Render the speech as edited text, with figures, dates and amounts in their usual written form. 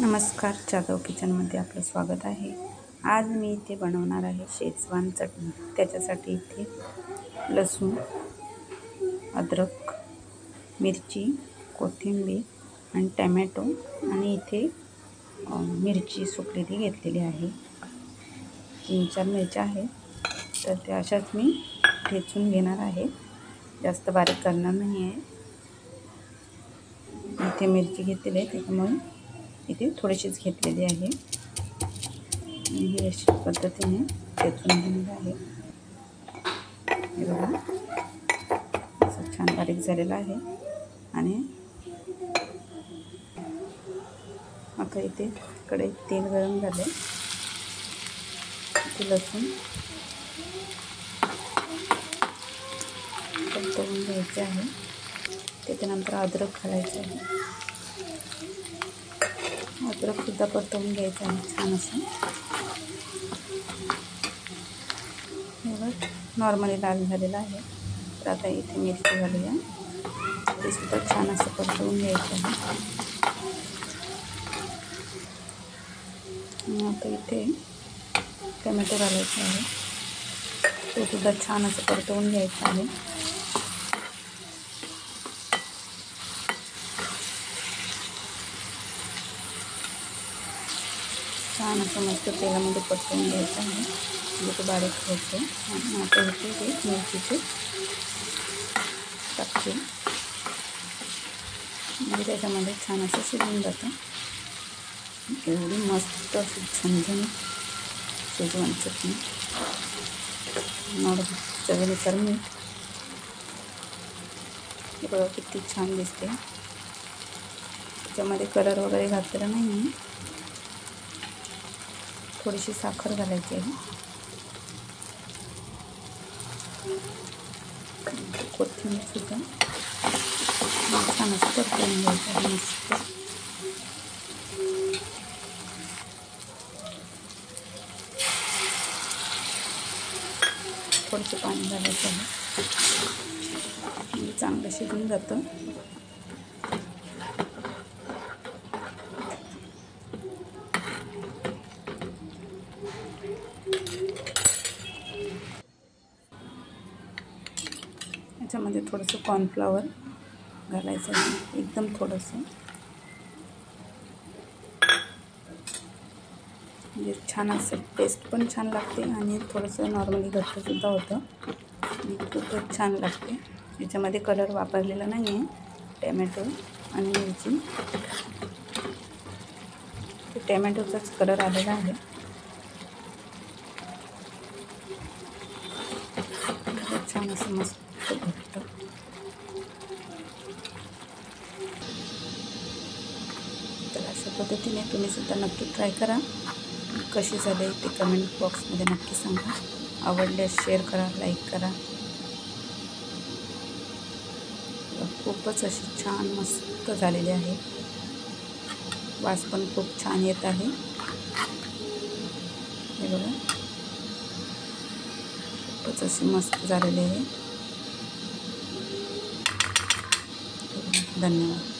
नमस्कार, जाधव किचनमध्ये आपलं स्वागत आहे। आज मी इथे बनवणार आहे शेजवान चटणी। त्याच्यासाठी इथे लसूण, अद्रक, मिरची, कोथिंबीर आणि टोमॅटो आणि इथे मिरची सुकलेली घेतलेली आहे। 3-4 मिरच्या आहेत, तर त्या अशाच मी ठेचून घेणार आहे, जास्त बारीक करणार नाही आहे। इथे मिरची घेतलेली आहे, त्यामुळे इथे थोडीशीच घेतलेली आहे आणि ही अशा पद्धतीने ठेचून घेणार आहे। हे बघा, असं छान बारीक झालेलं आहे। आणि आता इथे कढईत तेल गरम झाले, इथे लसूण परतवून घ्यायचे आहे। त्याच्यानंतर अद्रक घालायचे आहे, अद्रक सुद्धा परतवून घ्यायचं आहे छान असं। नॉर्मली लाल झालेला आहे, तर आता इथे मिरची घालूया, ते सुद्धा छान असं परतवून घ्यायचं आहे। आता इथे टोमॅटो घालायचा आहे, तो सुद्धा छान असं परतवून घ्यायचा आहे। छान असं मस्त तेलामध्ये परतवून घ्यायचं आहे, म्हणजे तो बारीक होतो। आणि आता इथे हे मिरचीचे टाकते, म्हणजे त्याच्यामध्ये छान असं शिजून जातं। एवढी मस्त अशी झणझणीत शेजवान चटणी। नॉर्मल चवीनुसार मीठ, हे बघा किती छान दिसते। त्याच्यामध्ये कलर वगैरे घातलेला नाही आहे, थोडीशी साखर घालायची आहे। कोथिंबीर सुद्धा छान असं परतवून घ्यायचं आहे मस्त। थोडंसं पाणी घालायचं आहे, म्हणजे चांगलं शिजून जातं। याच्यामध्ये थोडंसं कॉर्नफ्लॉवर घालायचं आहे, एकदम थोडंसं, म्हणजे छान असं टेस्ट पण छान लागते आणि थोडंसं नॉर्मली घट्टसुद्धा होतं आणि खूपच छान लागते। याच्यामध्ये कलर वापरलेला नाही आहे, टोमॅटो आणि मिरची, टोमॅटोचाच कलर आलेला आहे। छान असं मस्त घट्ट। तर अशा पद्धतीने तुम्ही सुद्धा नक्की ट्राय करा, कशी झाले ते कमेंट बॉक्समध्ये नक्की सांगा। आवडल्यास शेअर करा, लाईक करा। खूपच अशी छान मस्त झालेली आहे, वास पण खूप छान येत आहे। हे बघा, खूपच अशी मस्त झालेली आहे। धन्यवाद।